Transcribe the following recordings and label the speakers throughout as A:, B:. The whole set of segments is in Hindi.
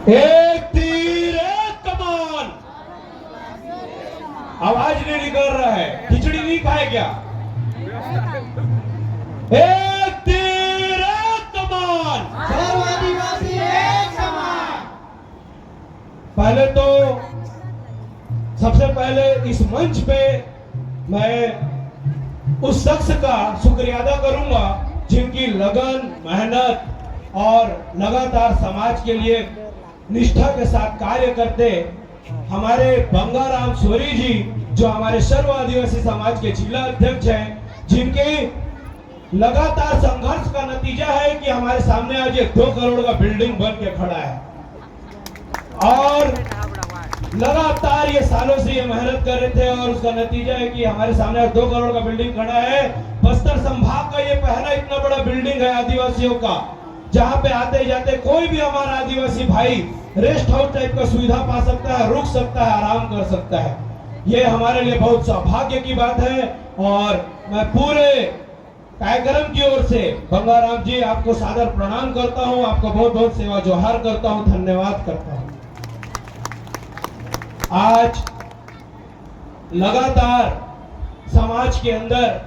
A: एक तीर एक कमान। आवाज नहीं निकल रहा है, खिचड़ी नहीं खाए क्या? एक तीर एक कमान,
B: सर्व आदिवासी एक समान।
A: पहले तो सबसे पहले इस मंच पे मैं उस शख्स का शुक्रिया अदा करूंगा जिनकी लगन, मेहनत और लगातार समाज के लिए निष्ठा के साथ कार्य करते हमारे बंगाराम सोरी जी, जो हमारे सर्व आदिवासी समाज के जिला अध्यक्ष हैं, जिनके लगातार संघर्ष का नतीजा है कि हमारे सामने आज एक 2 करोड़ का बिल्डिंग बन के खड़ा है। और लगातार ये सालों से ये मेहनत कर रहे थे और उसका नतीजा है कि हमारे सामने 2 करोड़ का बिल्डिंग खड़ा है। बस्तर संभाग का ये पहला इतना बड़ा बिल्डिंग है आदिवासियों का, जहाँ पे आते जाते कोई भी हमारा आदिवासी भाई रेस्ट हाउस टाइप का सुविधा पा सकता है, रुक सकता है, आराम कर सकता है। ये हमारे लिए बहुत सौभाग्य की बात है। और मैं पूरे कार्यक्रम की ओर से बंगाराम जी आपको सादर प्रणाम करता हूँ, आपको बहुत बहुत सेवा जोहार करता हूँ, धन्यवाद करता हूँ। आज लगातार समाज के अंदर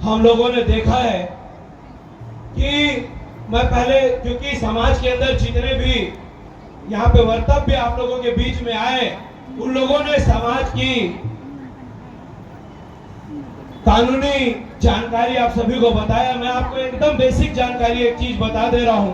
A: हम लोगों ने देखा है कि मैं पहले, क्योंकि समाज के अंदर जितने भी यहाँ पे वक्तव्य आप लोगों के बीच में आए, उन लोगों ने समाज की कानूनी जानकारी आप सभी को बताया। मैं आपको एकदम बेसिक जानकारी एक चीज बता दे रहा हूं,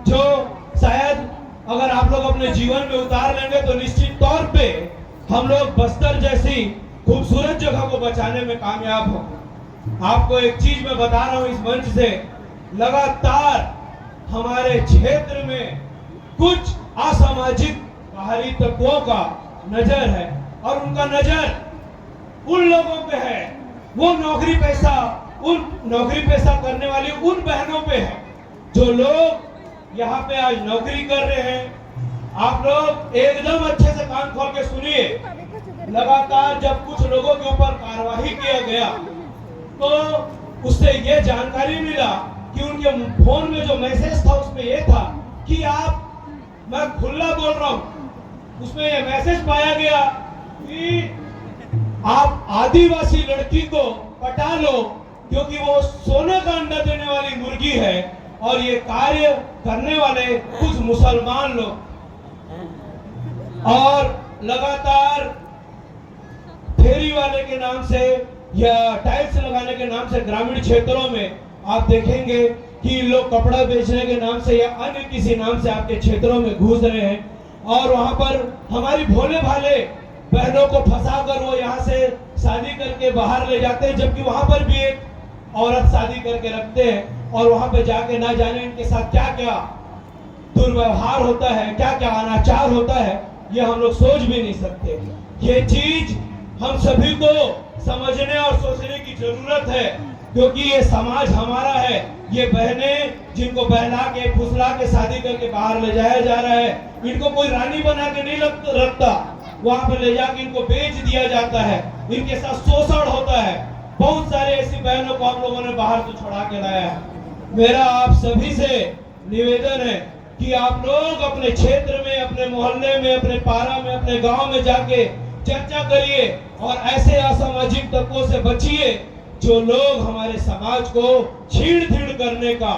A: जो शायद अगर आप लोग अपने जीवन में उतार लेंगे तो निश्चित तौर पे हम लोग बस्तर जैसी खूबसूरत जगह को बचाने में कामयाब हो। आपको एक चीज मैं बता रहा हूं इस मंच से, लगातार हमारे क्षेत्र में कुछ असामाजिक बाहरी तत्वों का नजर है और उनका नजर उन लोगों पे है, वो नौकरी पेशा करने वाली उन बहनों पे है जो लोग यहाँ पे आज नौकरी कर रहे हैं। आप लोग एकदम अच्छे से कान खोल के सुनिए। लगातार जब कुछ लोगों के ऊपर कार्रवाई किया गया तो उससे ये जानकारी मिला कि उनके फोन में जो मैसेज था उसमें ये था कि मैं खुला बोल रहा हूं, उसमें ये मैसेज पाया गया कि आप आदिवासी लड़की को पटा लो क्योंकि वो सोने का अंडा देने वाली मुर्गी है और ये कार्य करने वाले कुछ मुसलमान लोग। और लगातार फेरी वाले के नाम से या टाइल्स लगाने के नाम से ग्रामीण क्षेत्रों में आप देखेंगे कि लोग कपड़ा बेचने के नाम से या अन्य किसी नाम से आपके क्षेत्रों में घुस रहे हैं और वहां पर हमारी भोले भाले बहनों को फंसाकर वो यहाँ से शादी करके बाहर ले जाते हैं, जबकि वहां पर भी एक औरत शादी करके रखते हैं और वहां पे जाके ना जाने इनके साथ क्या क्या दुर्व्यवहार होता है, क्या क्या अनाचार होता है, ये हम लोग सोच भी नहीं सकते। ये चीज हम सभी को समझने और सोचने की जरूरत है क्योंकि ये समाज हमारा है। ये बहनें जिनको बहला के फुसला के शादी करके बाहर ले जाया जा रहा है, इनको कोई रानी बना के नहीं रखता, वहां पर ले जाके इनको बेच दिया जाता है, इनके साथ शोषण होता है। बहुत सारे ऐसी बहनों को हम लोगों ने बाहर से छुड़ा के लाया है। मेरा आप सभी से निवेदन है कि आप लोग अपने क्षेत्र में, अपने मोहल्ले में, अपने पारा में, अपने गांव में जाके चर्चा करिए और ऐसे असामाजिक तत्वों से बचिए जो लोग हमारे समाज को छीड़-छीड़ करने का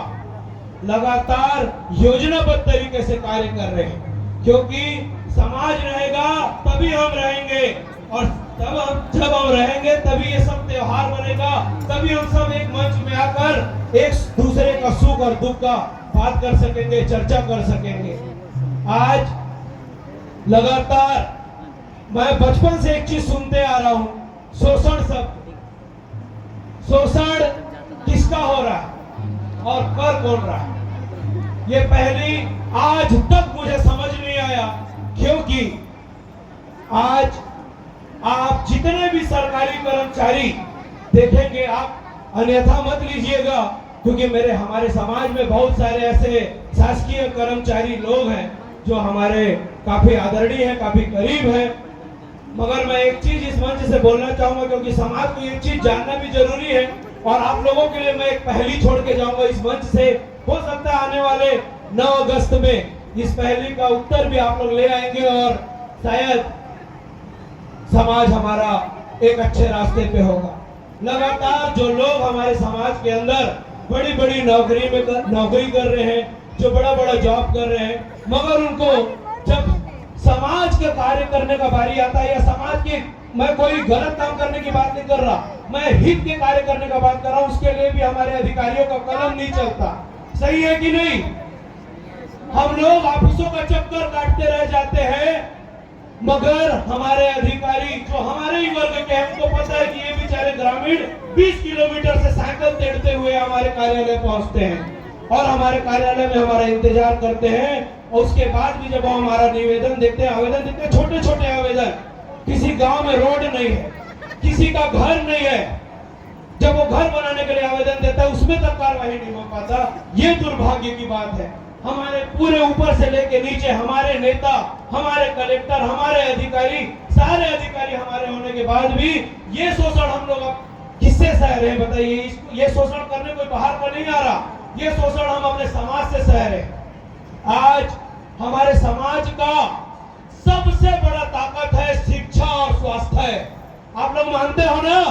A: लगातार योजनाबद्ध तरीके से कार्य कर रहे हैं। क्योंकि समाज रहेगा तभी हम रहेंगे और जब हम रहेंगे तभी ये सब त्योहार बनेगा, तभी हम सब एक मंच में आकर एक दूसरे का सुख और दुख का बात कर सकेंगे, चर्चा कर सकेंगे। आज लगातार मैं बचपन से एक चीज सुनते आ रहा हूं, शोषण शब्द। शोषण किसका हो रहा है और कर कौन रहा है, ये पहली आज तक मुझे समझ नहीं आया। क्योंकि आज आप जितने भी सरकारी कर्मचारी देखेंगे, आप अन्यथा मत लीजिएगा क्योंकि हमारे समाज में बहुत सारे ऐसे शासकीय कर्मचारी लोग हैं जो हमारे काफी आदरणीय हैं, काफी करीब हैं। मगर मैं एक चीज इस मंच से बोलना चाहूंगा क्योंकि समाज को ये चीज जानना भी जरूरी है और आप लोगों के लिए मैं एक पहली छोड़ के जाऊंगा इस मंच से। हो सकता है आने वाले 9 अगस्त में इस पहेली का उत्तर भी आप लोग ले आएंगे और शायद समाज हमारा एक अच्छे रास्ते पे होगा। लगातार जो लोग हमारे समाज के अंदर बड़ी बड़ी नौकरी कर रहे हैं, जो बड़ा बड़ा जॉब कर रहे हैं, मगर उनको जब समाज के कार्य करने का बारी आता है या समाज की, मैं कोई गलत काम करने की बात नहीं कर रहा, मैं हित के कार्य करने का बात कर रहा हूं, उसके लिए भी हमारे अधिकारियों का कलम नहीं चलता। सही है कि नहीं? हम लोग ऑफिसों का चक्कर काटते रह जाते हैं, मगर हमारे अधिकारी जो हमारे ही वर्ग के हैं, उनको पता है कि ये बेचारे ग्रामीण 20 किलोमीटर से साइकिल तेड़ते हुए हमारे कार्यालय पहुंचते हैं और हमारे कार्यालय में हमारा इंतजार करते हैं। और उसके बाद भी जब वो हमारा निवेदन देते हैं, आवेदन देते हैं, छोटे छोटे आवेदन, किसी गांव में रोड नहीं है, किसी का घर नहीं है, जब वो घर बनाने के लिए आवेदन देता है उसमें तक कार्रवाई नहीं हो पाता। ये दुर्भाग्य की बात है। हमारे पूरे ऊपर से लेके नीचे हमारे नेता, हमारे कलेक्टर, हमारे अधिकारी, सारे अधिकारी हमारे होने के बाद भी ये शोषण हम लोग अब किससे सह रहे हैं बताइए? ये शोषण करने कोई बाहर का नहीं आ रहा, ये शोषण हम अपने समाज से सह रहे हैं। आज हमारे समाज का सबसे बड़ा ताकत है शिक्षा और स्वास्थ्य। आप लोग मानते हो ना?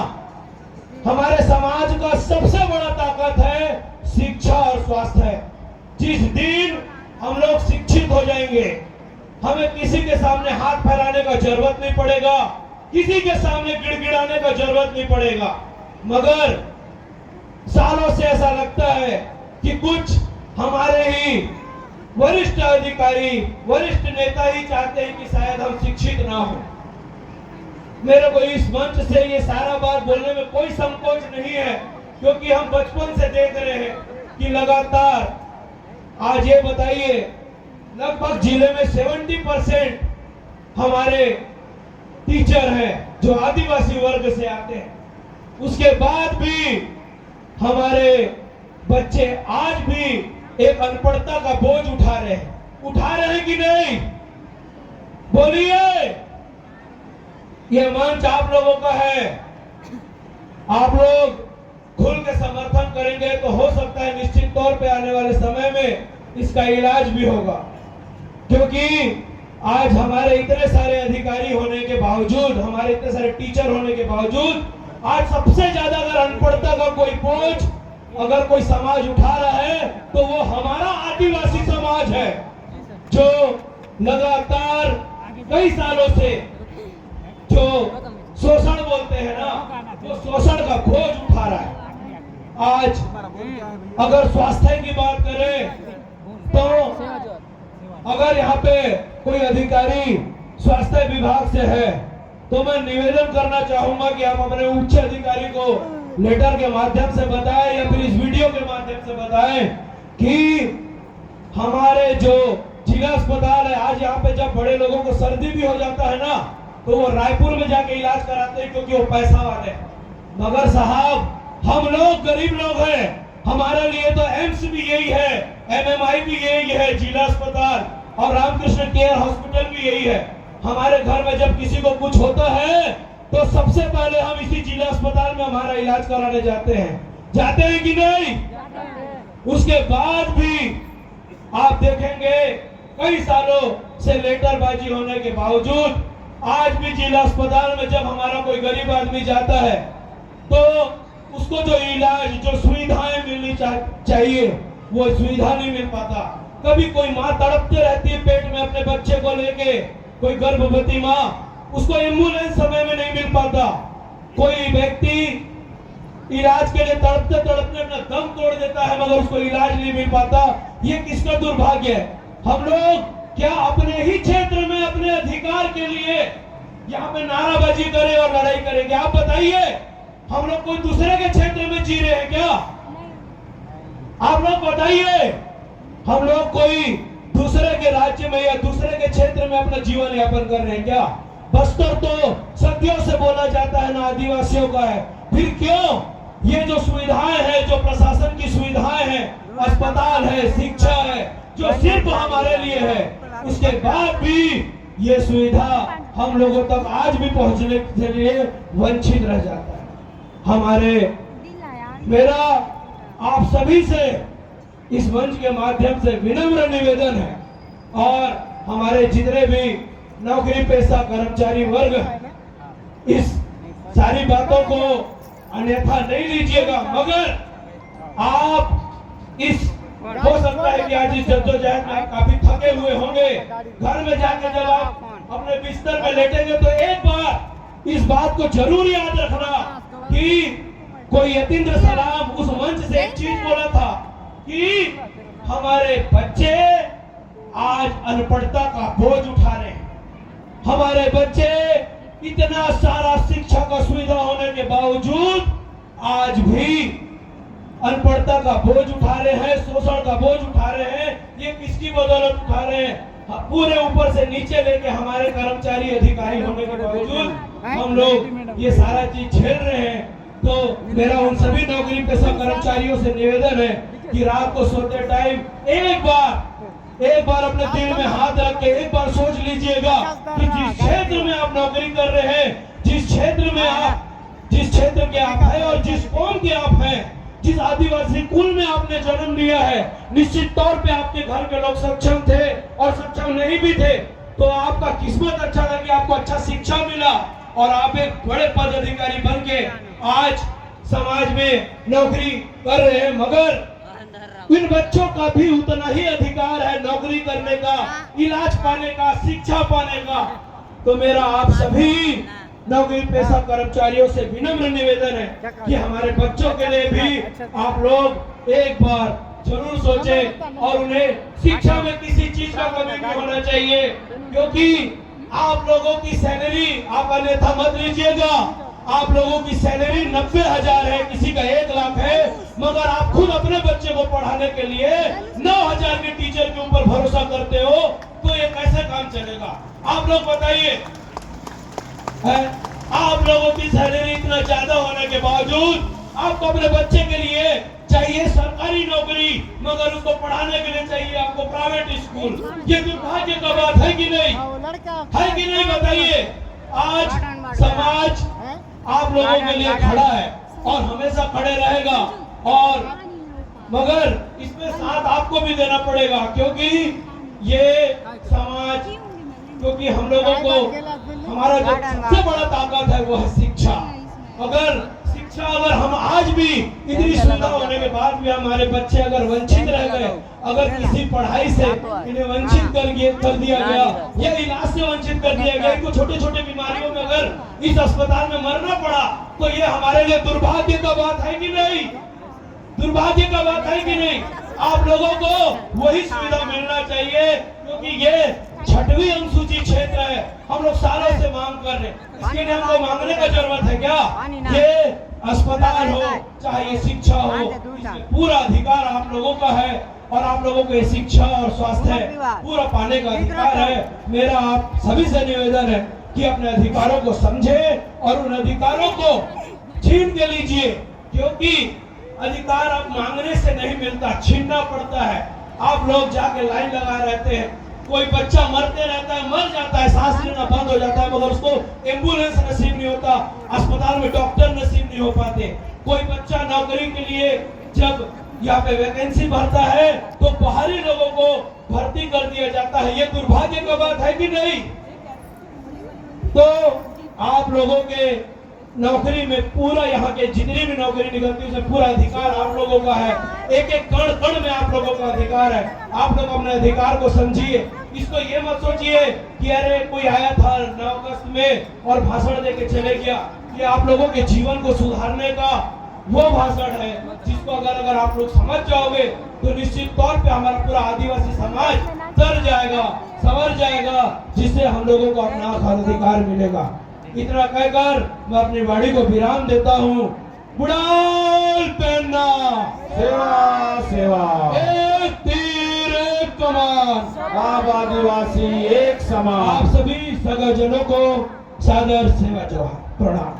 A: हमारे समाज का सबसे बड़ा ताकत है शिक्षा और स्वास्थ्य। जिस दिन हम लोग शिक्षित हो जाएंगे, हमें किसी के सामने हाथ फैलाने का जरूरत नहीं पड़ेगा, किसी के सामने गिड़गिड़ाने का जरूरत नहीं पड़ेगा। मगर सालों से ऐसा लगता है कि कुछ हमारे ही वरिष्ठ अधिकारी, वरिष्ठ नेता ही चाहते हैं कि शायद हम शिक्षित ना हो। मेरे को इस मंच से ये सारा बात बोलने में कोई संकोच नहीं है, क्योंकि हम बचपन से देख रहे हैं कि लगातार, आज ये बताइए, लगभग जिले में 70% हमारे टीचर हैं जो आदिवासी वर्ग से आते हैं। उसके बाद भी हमारे बच्चे आज भी एक अनपढ़ता का बोझ उठा रहे हैं कि नहीं? बोलिए। ये मंच आप लोगों का है, आप लोग खुल के समर्थन करेंगे तो हो सकता है निश्चित तौर पे आने वाले समय में इसका इलाज भी होगा। क्योंकि आज हमारे इतने सारे अधिकारी होने के बावजूद, हमारे इतने सारे टीचर होने के बावजूद, आज सबसे ज्यादा अगर अनपढ़ता का कोई बोझ अगर कोई समाज उठा रहा है तो वो हमारा आदिवासी समाज है, जो लगातार कई सालों से जो शोषण बोलते हैं ना, वो शोषण का बोझ उठा रहा है। आज अगर स्वास्थ्य की बात करें तो अगर यहाँ पे कोई अधिकारी स्वास्थ्य विभाग से है तो मैं निवेदन करना चाहूंगा कि आप अपने उच्च अधिकारी को लेटर के माध्यम से बताएं या फिर इस वीडियो के माध्यम से बताएं कि हमारे जो जिला अस्पताल है, आज यहाँ पे जब बड़े लोगों को सर्दी भी हो जाता है ना तो वो रायपुर में जाके इलाज कराते हैं क्योंकि वो पैसा वाले। मगर साहब, हम लोग गरीब लोग हैं, हमारे लिए तो एम्स भी यही है, एमएमआई भी यही है, जिला अस्पताल और रामकृष्ण केयर हॉस्पिटल भी यही है। हमारे घर में जब किसी को कुछ होता है तो सबसे पहले हम इसी जिला अस्पताल में हमारा इलाज कराने जाते हैं कि नहीं? उसके बाद भी आप देखेंगे कई सालों से लेटरबाजी होने के बावजूद आज भी जिला अस्पताल में जब हमारा कोई गरीब आदमी जाता है तो उसको जो इलाज, जो सुविधाएं मिलनी चाहिए वो सुविधा नहीं मिल पाता। कभी कोई माँ तड़पते रहती है पेट में अपने बच्चे को लेके, कोई गर्भवती माँ, उसको एम्बुलेंस समय में नहीं मिल पाता। कोई व्यक्ति इलाज के लिए तड़पते तड़पते अपना दम तोड़ देता है मगर उसको इलाज नहीं मिल पाता। ये किसका दुर्भाग्य है? हम लोग क्या अपने ही क्षेत्र में अपने अधिकार के लिए यहाँ पे नाराबाजी करें और लड़ाई करेंगे? आप बताइए, हम लोग कोई दूसरे के क्षेत्र में जी रहे हैं क्या? आप लोग बताइए, हम लोग कोई दूसरे के राज्य में या दूसरे के क्षेत्र में अपना जीवन यापन कर रहे हैं क्या? बस्तर तो सदियों से बोला जाता है ना आदिवासियों का है, फिर क्यों ये जो सुविधाएं हैं, जो प्रशासन की सुविधाएं हैं, अस्पताल है, शिक्षा है, जो सिर्फ हमारे लिए है, उसके बाद भी ये सुविधा हम लोगों तक आज भी पहुंचने के लिए वंचित रह जाता है। मेरा आप सभी से इस मंच के माध्यम से विनम्र निवेदन है, और हमारे जितने भी नौकरी पेशा कर्मचारी वर्ग हैं, इस सारी बातों को अन्यथा नहीं लीजिएगा, मगर आप इस हो सकता है कि आज इस जद्दोजहद में आप काफी थके हुए होंगे। घर में जाके जब आप अपने बिस्तर में लेटेंगे तो एक बार इस बात को जरूर याद रखना कि कोई यतीन्द्र सलाम उस मंच से एक चीज बोला था कि हमारे बच्चे आज अनपढ़ता का बोझ उठा रहे हैं। हमारे बच्चे इतना सारा शिक्षा का सुविधा होने के बावजूद आज भी अनपढ़ता का बोझ उठा रहे हैं, शोषण का बोझ उठा रहे हैं। ये किसकी बदौलत उठा रहे हैं? पूरे ऊपर से नीचे लेके हमारे कर्मचारी अधिकारी होने के बावजूद हम लोग ये सारा चीज झेल रहे हैं। तो मेरा उन सभी नौकरी पेशा कर्मचारियों से निवेदन है कि रात को सोते टाइम एक बार अपने दिल में हाथ रख के एक बार सोच लीजिएगा कि जिस क्षेत्र में आप नौकरी कर रहे हैं, जिस क्षेत्र के आप हैं और जिस कौम के आप हैं, जिस आदिवासी कुल में आपने जन्म लिया है, निश्चित तौर पे आपके घर के लोग सक्षम थे और सक्षम नहीं भी थे, तो आपका किस्मत अच्छा था कि आपको अच्छा शिक्षा मिला और आप एक बड़े पद अधिकारी बन के आज समाज में नौकरी कर रहे हैं। मगर इन बच्चों का भी उतना ही अधिकार है नौकरी करने का, इलाज पाने का, शिक्षा पाने का। तो मेरा आप सभी नौकरी पेशा कर्मचारियों से विनम्र निवेदन है कि हमारे बच्चों के लिए भी आप लोग एक बार जरूर सोचें और उन्हें शिक्षा में किसी चीज का कमी नहीं होना चाहिए, क्योंकि आप लोगों की सैलरी आप अन्यथा मत लीजिएगा। आप लोगों की सैलरी 90,000 है, किसी का 1 लाख है, मगर आप खुद अपने बच्चे को पढ़ाने के लिए 9,000 के टीचर के ऊपर भरोसा करते हो, तो ये कैसे काम चलेगा? आप लोग बताइए। आप लोगों की सैलरी इतना ज्यादा होने के बावजूद आपको अपने बच्चे के लिए चाहिए सरकारी नौकरी, मगर उसको पढ़ाने के लिए चाहिए आपको प्राइवेट स्कूल। ये दुर्भाग्य का बात है कि नहीं? है कि नहीं बताइए? आज समाज आप लोगों के लिए खड़ा है और हमेशा खड़े रहेगा, और मगर इसमें साथ आपको भी देना पड़ेगा, क्योंकि ये समाज, क्योंकि हम लोगों को हमारा जो सबसे बड़ा ताकत है वो है शिक्षा। अगर हम आज भी इतनी सुविधा होने के बाद भी हमारे बच्चे अगर वंचित रह गए, अगर किसी पढ़ाई से इन्हें वंचित कर दिया गया या इलाज से वंचित कर दिया गया, इनको छोटे छोटे बीमारियों में अगर इस अस्पताल में मरना पड़ा, तो ये हमारे लिए दुर्भाग्य का बात है कि नहीं? दुर्भाग्य का बात है कि नहीं? आप लोगों को वही सुविधा मिलना चाहिए, क्योंकि ये 6वीं अनुसूची क्षेत्र है। हम लोग सालों से मांग कर रहे हैं, इसके लिए हमको मांगने का जरूरत है क्या? ये अस्पताल हो चाहे ये शिक्षा हो, पूरा अधिकार आप लोगों का है, और आप लोगों को ये शिक्षा और स्वास्थ्य पूरा पाने का अधिकार है। मेरा आप सभी से निवेदन है कि अपने अधिकारों को समझे और उन अधिकारों को छीन के लीजिए, क्योंकि अधिकार अब मांगने से नहीं मिलता, छीनना पड़ता है। आप लोग जाके लाइन लगा रहते हैं, कोई बच्चा मरते रहता है, मर जाता है, सांस लेना बंद हो जाता है, मगर उसको एम्बुलेंस नसीब नहीं होता, अस्पताल में डॉक्टर नसीब नहीं हो पाते। कोई बच्चा नौकरी के लिए जब यहाँ पे वैकेंसी भरता है तो बाहरी लोगों को भर्ती कर दिया जाता है। ये दुर्भाग्य का बात है कि नहीं? तो आप लोगों के नौकरी में पूरा, यहाँ के जितनी भी नौकरी निकलती है उसमें पूरा अधिकार आप लोगों का है। एक एक कण कण में आप लोगों का अधिकार है। आप लोग अपने अधिकार को समझिए। इसको ये मत सोचिए कि अरे कोई आया था 9 अगस्त में और भाषण देके चले गया। ये आप लोगों के जीवन को सुधारने का वो भाषण है, जिसको अगर आप लोग समझ जाओगे तो निश्चित तौर पे हमारा पूरा आदिवासी समाज तर जाएगा, संवर जाएगा, जिससे हम लोगों को अपना अधिकार मिलेगा। इतना कहकर मैं अपनी वाणी को विराम देता हूँ। बुढ़ाल पहनना सेवा सेवा, एक तीर एक कमान, आप आदिवासी एक समान। आप सभी सगजनों को सादर सेवा जोहार, प्रणाम।